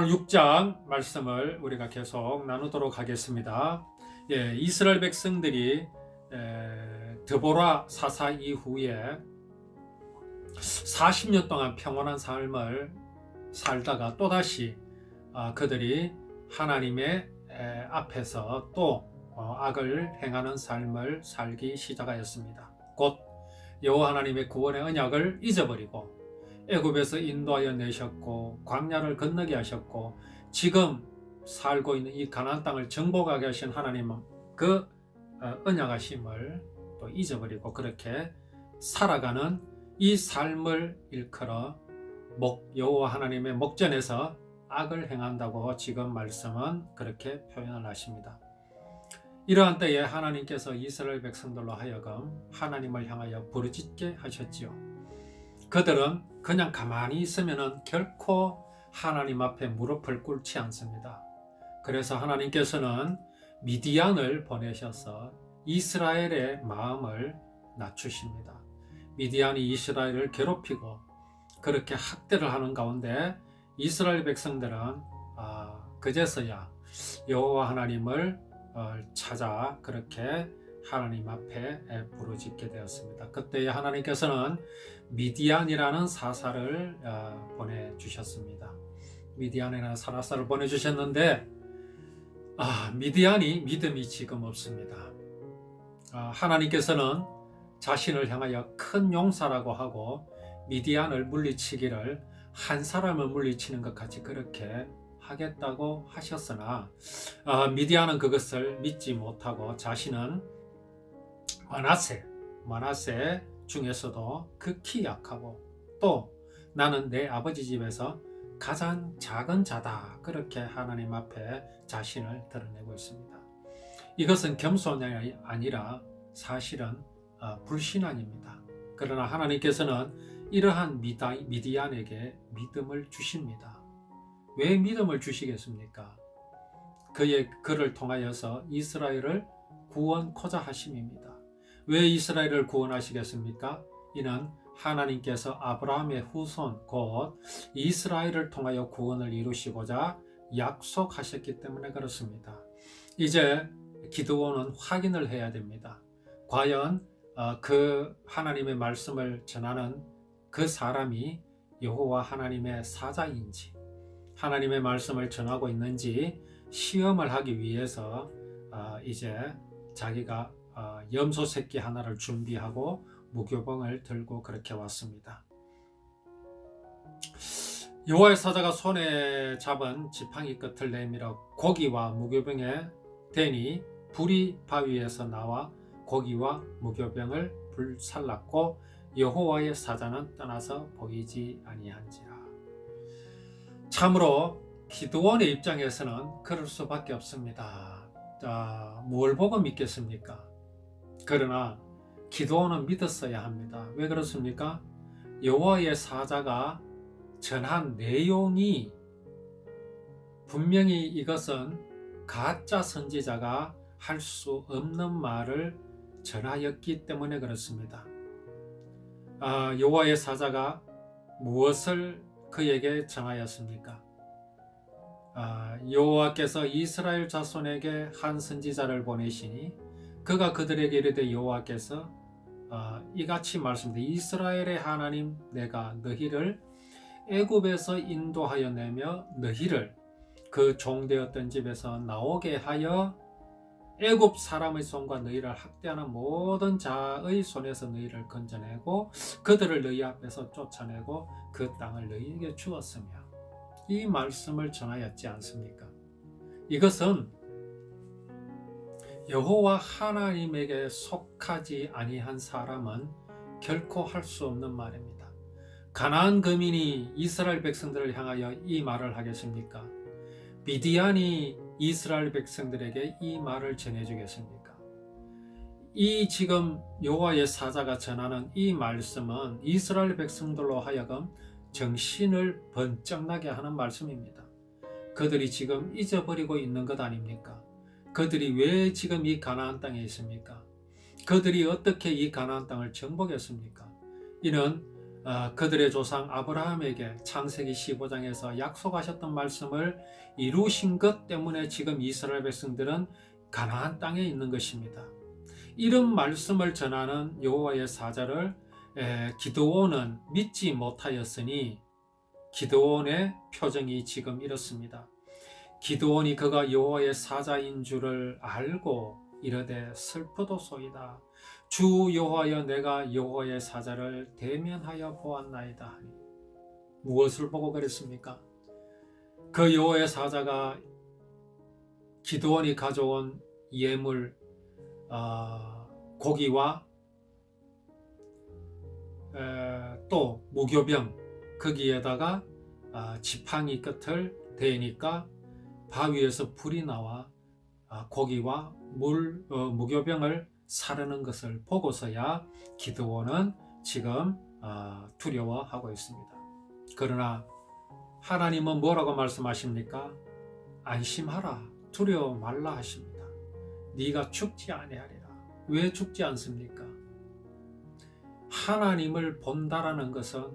오늘 6장 말씀을 우리가 계속 나누도록 하겠습니다. 이스라엘 백성들이 드보라 사사 이후에 40년 동안 평온한 삶을 살다가 또다시 그들이 하나님의 앞에서 또 악을 행하는 삶을 살기 시작하였습니다. 곧 여호와 하나님의 구원의 언약을 잊어버리고 애굽에서 인도하여 내셨고 광야를 건너게 하셨고 지금 살고 있는 이 가나안 땅을 정복하게 하신 하나님은 그 언약하심을 또 잊어버리고 그렇게 살아가는 이 삶을 일컬어 여호와 하나님의 목전에서 악을 행한다고 지금 말씀은 그렇게 표현을 하십니다. 이러한 때에 하나님께서 이스라엘 백성들로 하여금 하나님을 향하여 부르짖게 하셨지요. 그들은 그냥 가만히 있으면 결코 하나님 앞에 무릎을 꿇지 않습니다. 그래서 하나님께서는 미디안을 보내셔서 이스라엘의 마음을 낮추십니다. 미디안이 이스라엘을 괴롭히고 그렇게 학대를 하는 가운데 이스라엘 백성들은 그제서야 여호와 하나님을 찾아 그렇게 하나님 앞에 부르짖게 되었습니다. 그때 하나님께서는 미디안이라는 사사를 보내주셨습니다. 미디안이라는 사사를 보내주셨는데 미디안이 믿음이 지금 없습니다. 하나님께서는 자신을 향하여 큰 용사라고 하고 미디안을 물리치기를 한 사람을 물리치는 것 같이 그렇게 하겠다고 하셨으나 미디안은 그것을 믿지 못하고 자신은 마나세 중에서도 극히 약하고 또 나는 내 아버지 집에서 가장 작은 자다 그렇게 하나님 앞에 자신을 드러내고 있습니다. 이것은 겸손이 아니라 사실은 불신앙입니다. 그러나 하나님께서는 이러한 미디안에게 믿음을 주십니다. 왜 믿음을 주시겠습니까? 그를 통하여서 이스라엘을 구원코자 하심입니다. 왜 이스라엘을 구원하시겠습니까? 이는 하나님께서 아브라함의 후손 곧 이스라엘을 통하여 구원을 이루시고자 약속하셨기 때문에 그렇습니다. 이제 기드온은 확인을 해야 됩니다. 과연 그 하나님의 말씀을 전하는 그 사람이 여호와 하나님의 사자인지 하나님의 말씀을 전하고 있는지 시험을 하기 위해서 이제 자기가 염소 새끼 하나를 준비하고 무교병을 들고 그렇게 왔습니다. 여호와의 사자가 손에 잡은 지팡이 끝을 내밀어 고기와 무교병에 대니 불이 바위에서 나와 고기와 무교병을 불살랐고 여호와의 사자는 떠나서 보이지 아니한지라. 참으로 기드온의 입장에서는 그럴 수밖에 없습니다. 뭘 보고 믿겠습니까? 그러나 기드온은 믿었어야 합니다. 왜 그렇습니까? 여호와의 사자가 전한 내용이 분명히 이것은 가짜 선지자가 할 수 없는 말을 전하였기 때문에 그렇습니다. 여호와의 사자가 무엇을 그에게 정하였습니까? 여호와께서 이스라엘 자손에게 한 선지자를 보내시니 그가 그들에게 이르되 여호와께서 이같이 말씀하시되 이스라엘의 하나님 내가 너희를 애굽에서 인도하여 내며 너희를 그 종되었던 집에서 나오게 하여 애굽 사람의 손과 너희를 학대하는 모든 자의 손에서 너희를 건져내고 그들을 너희 앞에서 쫓아내고 그 땅을 너희에게 주었으며 이 말씀을 전하였지 않습니까? 이것은 여호와 하나님에게 속하지 아니한 사람은 결코 할 수 없는 말입니다. 가나안 거민이 이스라엘 백성들을 향하여 이 말을 하겠습니까? 미디안이 이스라엘 백성들에게 이 말을 전해주겠습니까? 이 지금 여호와의 사자가 전하는 이 말씀은 이스라엘 백성들로 하여금 정신을 번쩍 나게 하는 말씀입니다. 그들이 지금 잊어버리고 있는 것 아닙니까? 그들이 왜 지금 이 가나안 땅에 있습니까? 그들이 어떻게 이 가나안 땅을 정복했습니까? 이는 그들의 조상 아브라함에게 창세기 15장에서 약속하셨던 말씀을 이루신 것 때문에 지금 이스라엘 백성들은 가나안 땅에 있는 것입니다. 이런 말씀을 전하는 여호와의 사자를 기드온은 믿지 못하였으니 기드온의 표정이 지금 이렇습니다. 기드온이 그가 여호와의 사자인 줄을 알고 이르되 슬프도소이다. 주 여호와여, 내가 여호와의 사자를 대면하여 보았나이다 하니. 무엇을 보고 그랬습니까? 그 여호와의 사자가 기드온이 가져온 예물, 고기와 또 무교병, 거기에다가 지팡이 끝을 대니까 바위에서 불이 나와 고기와 무교병을 사르는 것을 보고서야 기드온은 지금 두려워하고 있습니다. 그러나 하나님은 뭐라고 말씀하십니까? 안심하라, 두려워 말라 하십니다. 네가 죽지 아니하리라. 왜 죽지 않습니까? 하나님을 본다라는 것은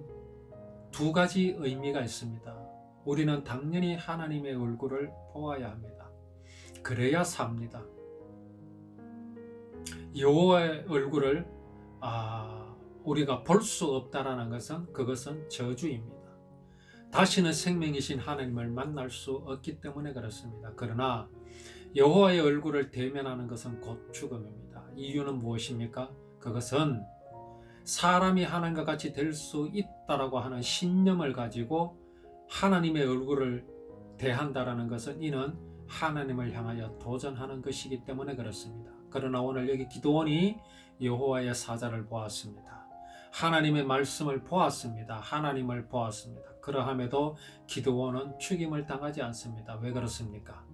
두 가지 의미가 있습니다. 우리는 당연히 하나님의 얼굴을 보아야 합니다. 그래야 삽니다. 여호와의 얼굴을 우리가 볼 수 없다라는 것은 그것은 저주입니다. 다시는 생명이신 하나님을 만날 수 없기 때문에 그렇습니다. 그러나 여호와의 얼굴을 대면하는 것은 곧 죽음입니다. 이유는 무엇입니까? 그것은 사람이 하나님과 같이 될 수 있다라고 하는 신념을 가지고 하나님의 얼굴을 대한다라는 것은 이는 하나님을 향하여 도전하는 것이기 때문에 그렇습니다. 그러나 오늘 여기 기드온이 여호와의 사자를 보았습니다. 하나님의 말씀을 보았습니다. 하나님을 보았습니다. 그러함에도 기드온은 죽임을 당하지 않습니다. 왜 그렇습니까?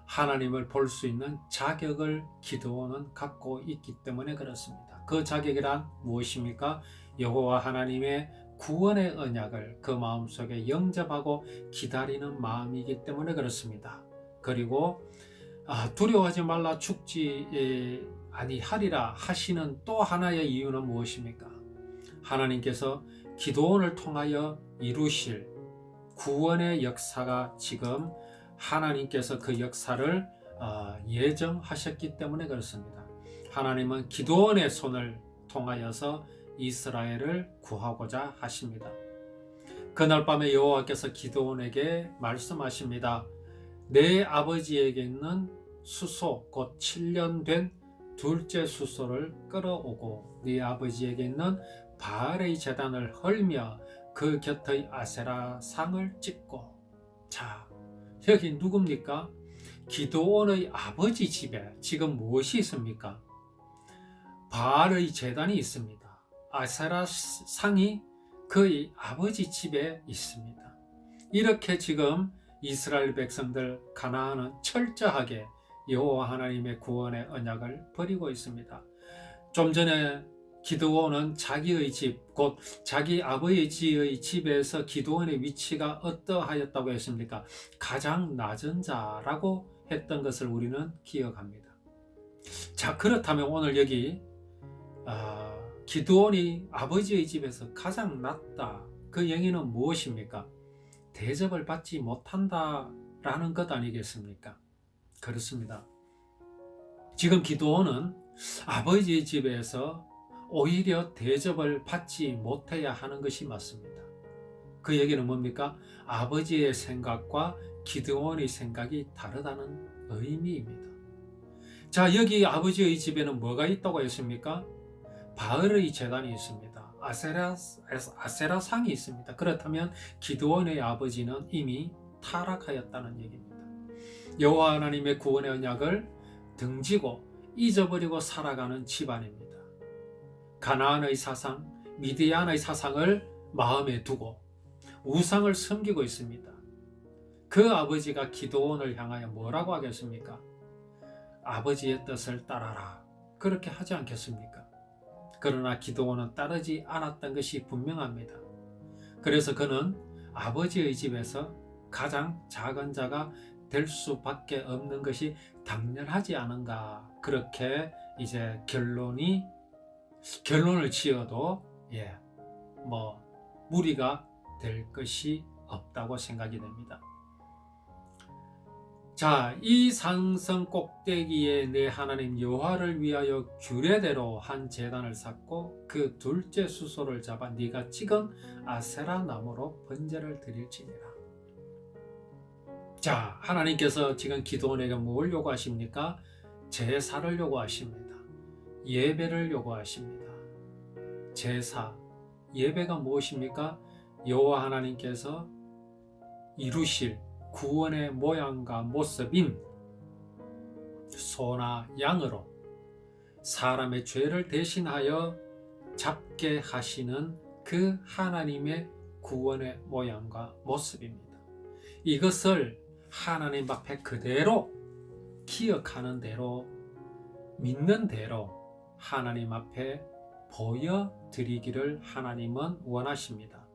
하나님을 볼 수 있는 자격을 기드온은 갖고 있기 때문에 그렇습니다. 그 자격이란 무엇입니까? 여호와 하나님의 구원의 언약을 그 마음속에 영접하고 기다리는 마음이기 때문에 그렇습니다. 그리고 두려워하지 말라, 죽지 아니하리라 하시는 또 하나의 이유는 무엇입니까? 하나님께서 기드온을 통하여 이루실 구원의 역사가 지금 하나님께서 그 역사를 예정하셨기 때문에 그렇습니다. 하나님은 기드온의 손을 통하여서 이스라엘을 구하고자 하십니다. 그날 밤에 여호와께서 기드온에게 말씀하십니다. 내 아버지에게 있는 수소, 곧 7년 된 둘째 수소를 끌어오고 네 아버지에게 있는 바알의 제단을 헐며 그 곁의 아세라 상을 찍고. 자, 여기 누굽니까? 기드온의 아버지 집에 지금 무엇이 있습니까? 바알의 제단이 있습니다. 아세라 상이 그의 아버지 집에 있습니다. 이렇게 지금 이스라엘 백성들 가나안은 철저하게 여호와 하나님의 구원의 언약을 버리고 있습니다. 좀 전에 기드온은 자기의 집, 곧 자기 아버지의 집에서 기드온의 위치가 어떠하였다고 했습니까? 가장 낮은 자라고 했던 것을 우리는 기억합니다. 자, 그렇다면 오늘 여기 기드온이 아버지의 집에서 가장 낮다, 그 얘기는 무엇입니까? 대접을 받지 못한다라는 것 아니겠습니까? 그렇습니다. 지금 기드온은 아버지의 집에서 오히려 대접을 받지 못해야 하는 것이 맞습니다. 그 얘기는 뭡니까? 아버지의 생각과 기드온의 생각이 다르다는 의미입니다. 자, 여기 아버지의 집에는 뭐가 있다고 했습니까? 바알의 제단이 있습니다. 아세라 상이 있습니다. 그렇다면 기드온의 아버지는 이미 타락하였다는 얘기입니다. 여호와 하나님의 구원의 언약을 등지고 잊어버리고 살아가는 집안입니다. 가나안의 사상, 미디안의 사상을 마음에 두고 우상을 섬기고 있습니다. 그 아버지가 기드온을 향하여 뭐라고 하겠습니까? 아버지의 뜻을 따라라, 그렇게 하지 않겠습니까? 그러나 기드온은 따르지 않았던 것이 분명합니다. 그래서 그는 아버지의 집에서 가장 작은 자가 될 수밖에 없는 것이 당연하지 않은가, 그렇게 이제 결론을 지어도 무리가 될 것이 없다고 생각이 됩니다. 자, 이 산성 꼭대기에 내 하나님 여호와를 위하여 규례대로 한 제단을 쌓고 그 둘째 수소를 잡아 네가 찍은 아세라 나무로 번제를 드릴지니라. 자, 하나님께서 지금 기도원에게 뭘 요구하십니까? 제사를 요구하십니다. 예배를 요구하십니다. 제사, 예배가 무엇입니까? 여호와 하나님께서 이루실 구원의 모양과 모습인 소나 양으로 사람의 죄를 대신하여 잡게 하시는 그 하나님의 구원의 모양과 모습입니다. 이것을 하나님 앞에 그대로 기억하는 대로 믿는 대로 하나님 앞에 보여드리기를 하나님은 원하십니다.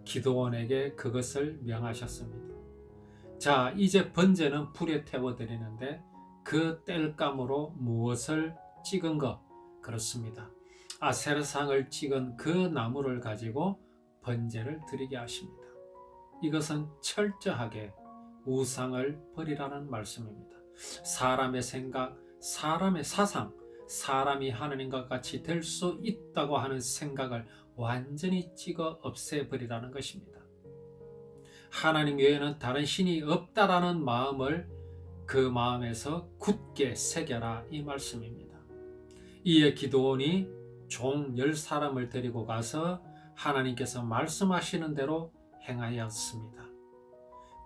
기도원에게 그것을 명하셨습니다. 자, 이제 번제는 불에 태워드리는데 그 땔감으로 무엇을 찍은 것? 그렇습니다. 아세라상을 찍은 그 나무를 가지고 번제를 드리게 하십니다. 이것은 철저하게 우상을 버리라는 말씀입니다. 사람의 생각, 사람의 사상, 사람이 하나님과 같이 될 수 있다고 하는 생각을 완전히 찍어 없애버리라는 것입니다. 하나님 외에는 다른 신이 없다라는 마음을 그 마음에서 굳게 새겨라, 이 말씀입니다. 이에 기드온이 종 10사람을 데리고 가서 하나님께서 말씀하시는 대로 행하였습니다.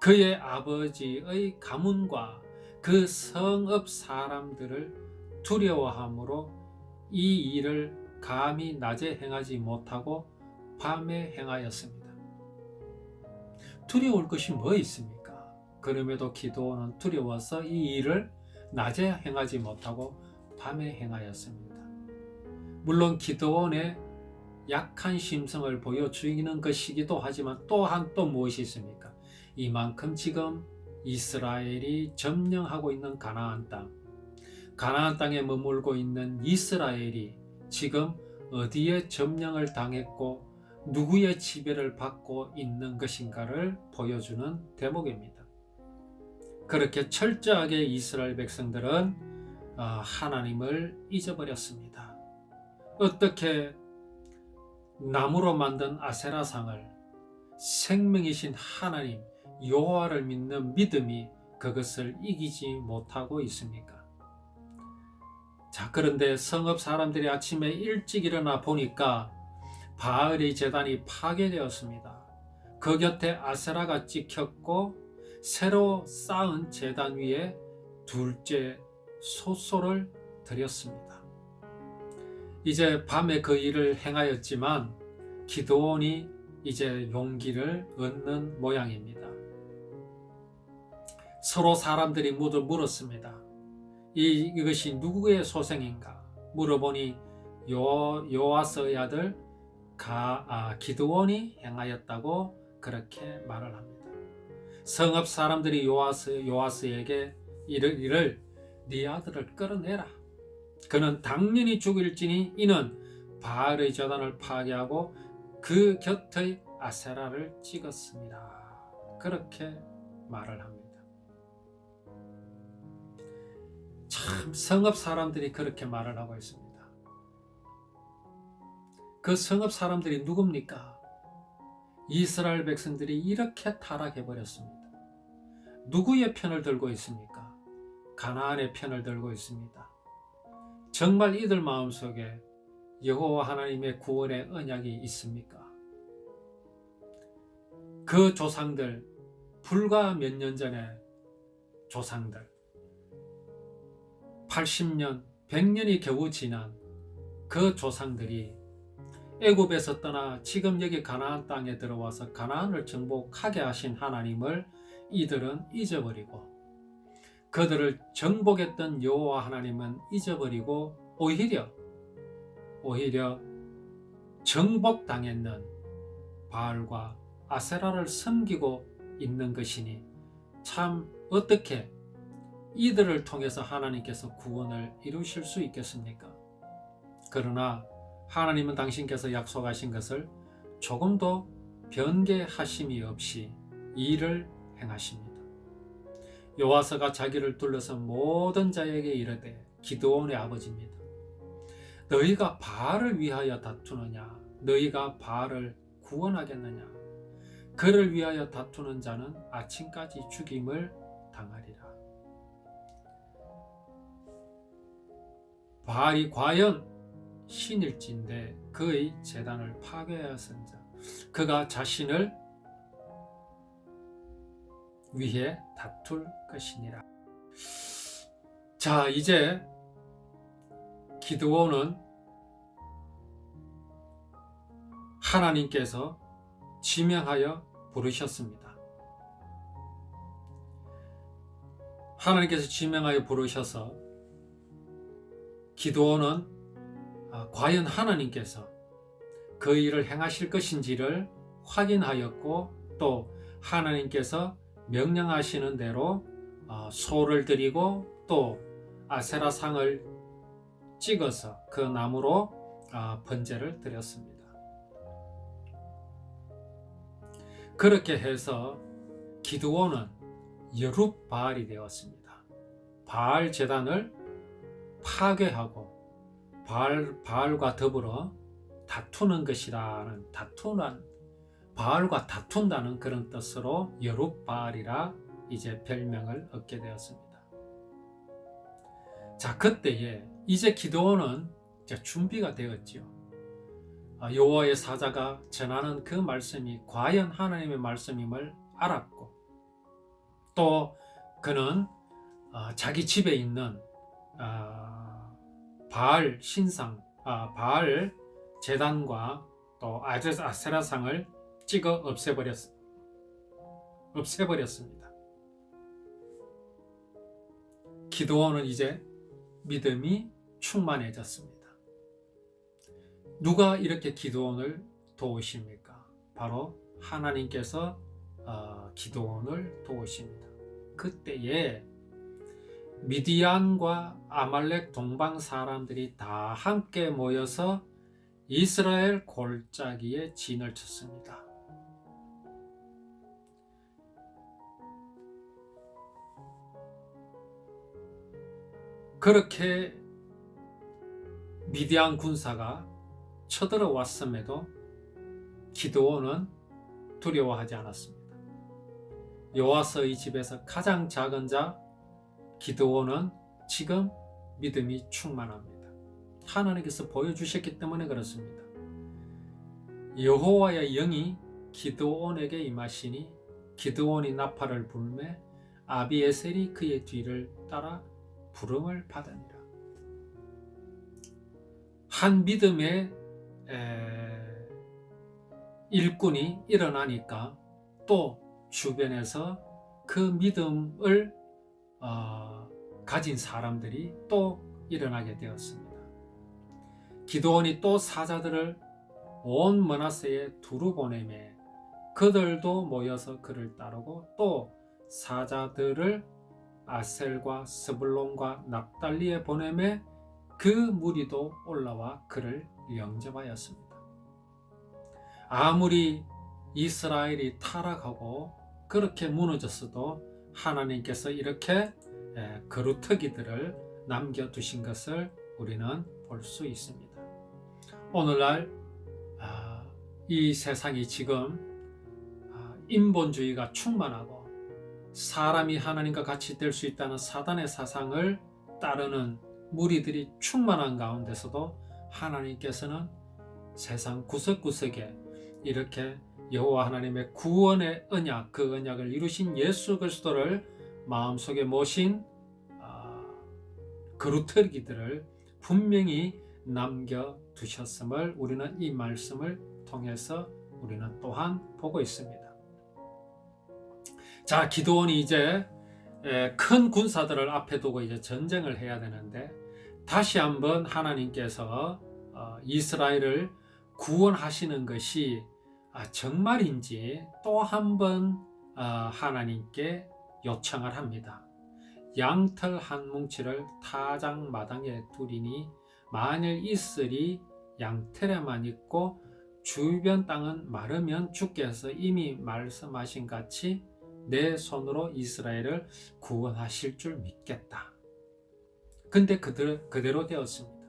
그의 아버지의 가문과 그 성읍 사람들을 두려워함으로 이 일을 감히 낮에 행하지 못하고 밤에 행하였습니다. 두려울 것이 뭐 있습니까? 그럼에도 기드온은 두려워서 이 일을 낮에 행하지 못하고 밤에 행하였습니다. 물론 기드온의 약한 심성을 보여주는 것이기도 하지만 또한 또 무엇이 있습니까? 이만큼 지금 이스라엘이 점령하고 있는 가나안 땅에 머물고 있는 이스라엘이 지금 어디에 점령을 당했고 누구의 지배를 받고 있는 것인가를 보여주는 대목입니다. 그렇게 철저하게 이스라엘 백성들은 하나님을 잊어버렸습니다. 어떻게 나무로 만든 아세라상을 생명이신 하나님 여호와를 믿는 믿음이 그것을 이기지 못하고 있습니까? 자, 그런데 성읍 사람들이 아침에 일찍 일어나 보니까 바알의 제단이 파괴되었습니다. 그 곁에 아세라가 찍혔고 새로 쌓은 제단 위에 둘째 소소를 드렸습니다. 이제 밤에 그 일을 행하였지만 기드온이 이제 용기를 얻는 모양입니다. 서로 사람들이 모두 물었습니다. 이것이 누구의 소생인가? 물어보니 요아스의 아들 기드온이 행하였다고 그렇게 말을 합니다. 성읍 사람들이 요아스에게 이를 네 아들을 끌어내라. 그는 당연히 죽일지니 이는 바알의 제단을 파괴하고 그 곁의 아세라를 찍었습니다. 그렇게 말을 합니다. 참 성읍 사람들이 그렇게 말을 하고 있습니다. 그 성읍 사람들이 누굽니까? 이스라엘 백성들이 이렇게 타락해버렸습니다. 누구의 편을 들고 있습니까? 가나안의 편을 들고 있습니다. 정말 이들 마음속에 여호와 하나님의 구원의 언약이 있습니까? 그 조상들, 불과 몇 년 전에 조상들, 80년, 100년이 겨우 지난 그 조상들이 애굽에서 떠나 지금 여기 가나안 땅에 들어와서 가나안을 정복하게 하신 하나님을 이들은 잊어버리고 그들을 정복했던 여호와 하나님은 잊어버리고 오히려 정복당했는 바알과 아세라를 섬기고 있는 것이니 참 어떻게 이들을 통해서 하나님께서 구원을 이루실 수 있겠습니까? 그러나 하나님은 당신께서 약속하신 것을 조금도 변개하심이 없이 일을 행하십니다. 여호와서가 자기를 둘러선 모든 자에게 이르되 기드온의 아버지입니다. 너희가 바알을 위하여 다투느냐? 너희가 바알을 구원하겠느냐? 그를 위하여 다투는 자는 아침까지 죽임을 당하리라. 바알이 과연 신일진데 그의 제단을 파괴하였은 자, 그가 자신을 위해 다툴 것이니라. 자, 이제 기드온은 하나님께서 지명하여 부르셨습니다. 하나님께서 지명하여 부르셔서 기드온은 과연 하나님께서 그 일을 행하실 것인지를 확인하였고, 또 하나님께서 명령하시는 대로 소를 드리고 또 아세라상을 찍어서 그 나무로 번제를 드렸습니다. 그렇게 해서 기드온은 여룹바알이 되었습니다. 바알 제단을 파괴하고 바알과 더불어 다투는 것이라는, 바알과 다툰다는 그런 뜻으로 여룹바알이라 이제 별명을 얻게 되었습니다. 자, 그때에 이제 기드온은 이제 준비가 되었지요. 여호와의 사자가 전하는 그 말씀이 과연 하나님의 말씀임을 알았고, 또 그는 자기 집에 있는 바알 신상, 바알 제단과 또 아세라상을 찍어 없애버렸습니다. 기드온은 이제 믿음이 충만해졌습니다. 누가 이렇게 기드온을 도우십니까? 바로 하나님께서 기드온을 도우십니다. 그때에 미디안과 아말렉 동방 사람들이 다 함께 모여서 이스라엘 골짜기에 진을 쳤습니다. 그렇게 미디안 군사가 쳐들어왔음에도 기드온은 두려워하지 않았습니다. 여호와서의 집에서 가장 작은 자 기드온은 지금 믿음이 충만합니다. 하나님께서 보여주셨기 때문에 그렇습니다. 여호와의 영이 기드온에게 임하시니 기드온이 나팔을 불매 아비에셀이 그의 뒤를 따라 부름을 받으니라. 한 믿음의 일꾼이 일어나니까 또 주변에서 그 믿음을 가진 사람들이 또 일어나게 되었습니다. 기드온이 또 사자들을 온 므낫세에 두루 보내매 그들도 모여서 그를 따르고 또 사자들을 아셀과 스불론과 납달리에 보내매 그 무리도 올라와 그를 영접하였습니다. 아무리 이스라엘이 타락하고 그렇게 무너졌어도 하나님께서 이렇게 거루터기들을 남겨두신 것을 우리는 볼 수 있습니다. 오늘날 이 세상이 지금 인본주의가 충만하고 사람이 하나님과 같이 될 수 있다는 사단의 사상을 따르는 무리들이 충만한 가운데서도 하나님께서는 세상 구석구석에 이렇게 여호와 하나님의 구원의 언약, 그 언약을 이루신 예수 그리스도를 마음속에 모신 거루터기들을 분명히 남겨두셨음을 우리는 이 말씀을 통해서 우리는 또한 보고 있습니다. 자, 기드온이 이제 큰 군사들을 앞에 두고 이제 전쟁을 해야 되는데 다시 한번 하나님께서 이스라엘을 구원하시는 것이 정말인지 또 한번 하나님께 요청을 합니다. 양털 한 뭉치를 타작마당에 두리니 만일 있으리 양털에만 있고 주변 땅은 마르면 주께서 이미 말씀하신 같이 내 손으로 이스라엘을 구원하실 줄 믿겠다. 근데 그대로 되었습니다.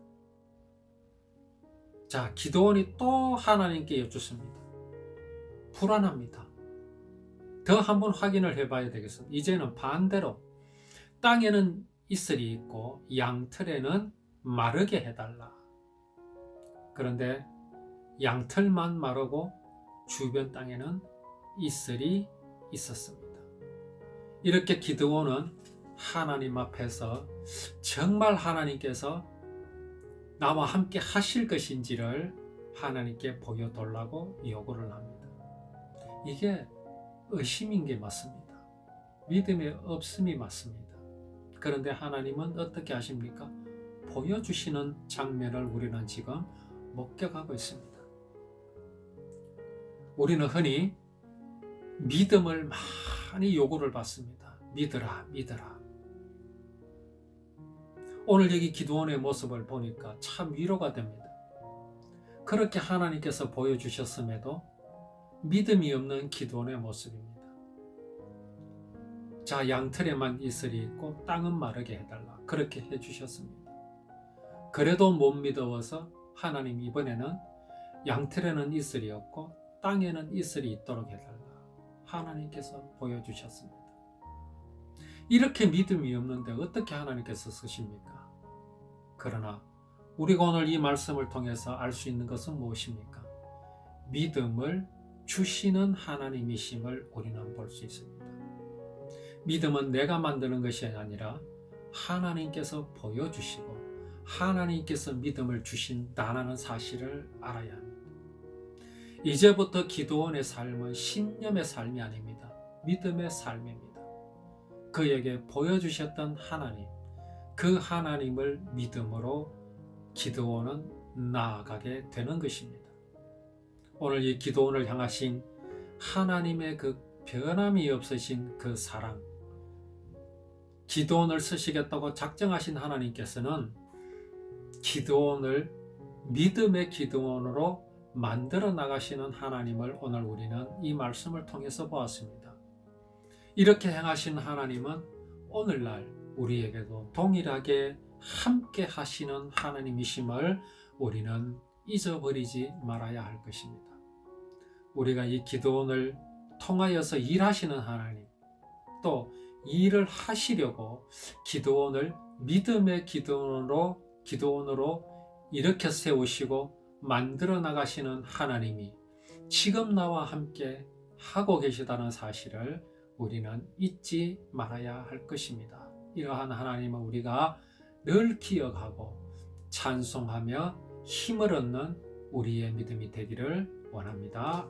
자, 기드온이 또 하나님께 여쭙습니다. 불안합니다. 더 한번 확인을 해봐야 되겠습니다. 이제는 반대로 땅에는 이슬이 있고 양털에는 마르게 해달라. 그런데 양털만 마르고 주변 땅에는 이슬이 있었습니다. 이렇게 기드온은 하나님 앞에서 정말 하나님께서 나와 함께 하실 것인지를 하나님께 보여달라고 요구를 합니다. 이게 의심인 게 맞습니다. 믿음의 없음이 맞습니다. 그런데 하나님은 어떻게 하십니까? 보여주시는 장면을 우리는 지금 목격하고 있습니다. 우리는 흔히 믿음을 많이 요구를 받습니다. 믿으라, 믿으라. 오늘 여기 기드온의 모습을 보니까 참 위로가 됩니다. 그렇게 하나님께서 보여주셨음에도 믿음이 없는 기드온의 모습입니다. 자, 양털에만 이슬이 있고 땅은 마르게 해달라. 그렇게 해주셨습니다. 그래도 못 믿어서 하나님 이번에는 양털에는 이슬이 없고 땅에는 이슬이 있도록 해달라. 하나님께서 보여주셨습니다. 이렇게 믿음이 없는데 어떻게 하나님께서 쓰십니까? 그러나 우리가 오늘 이 말씀을 통해서 알 수 있는 것은 무엇입니까? 믿음을 주시는 하나님이심을 우리는 볼 수 있습니다. 믿음은 내가 만드는 것이 아니라 하나님께서 보여주시고 하나님께서 믿음을 주신다는 사실을 알아야 합니다. 이제부터 기드온의 삶은 신념의 삶이 아닙니다. 믿음의 삶입니다. 그에게 보여주셨던 하나님, 그 하나님을 믿음으로 기드온은 나아가게 되는 것입니다. 오늘 이 기드온을 향하신 하나님의 그 변함이 없으신 그 사랑, 기드온을 쓰시겠다고 작정하신 하나님께서는 기드온을 믿음의 기드온으로 만들어 나가시는 하나님을 오늘 우리는 이 말씀을 통해서 보았습니다. 이렇게 행하신 하나님은 오늘날 우리에게도 동일하게 함께 하시는 하나님이심을 우리는 잊어버리지 말아야 할 것입니다. 우리가 이 기드온을 통하여서 일하시는 하나님, 또 일을 하시려고 기드온을 믿음의 기드온으로 일으켜 세우시고 만들어 나가시는 하나님이 지금 나와 함께 하고 계시다는 사실을 우리는 잊지 말아야 할 것입니다. 이러한 하나님을 우리가 늘 기억하고 찬송하며 힘을 얻는 우리의 믿음이 되기를 원합니다.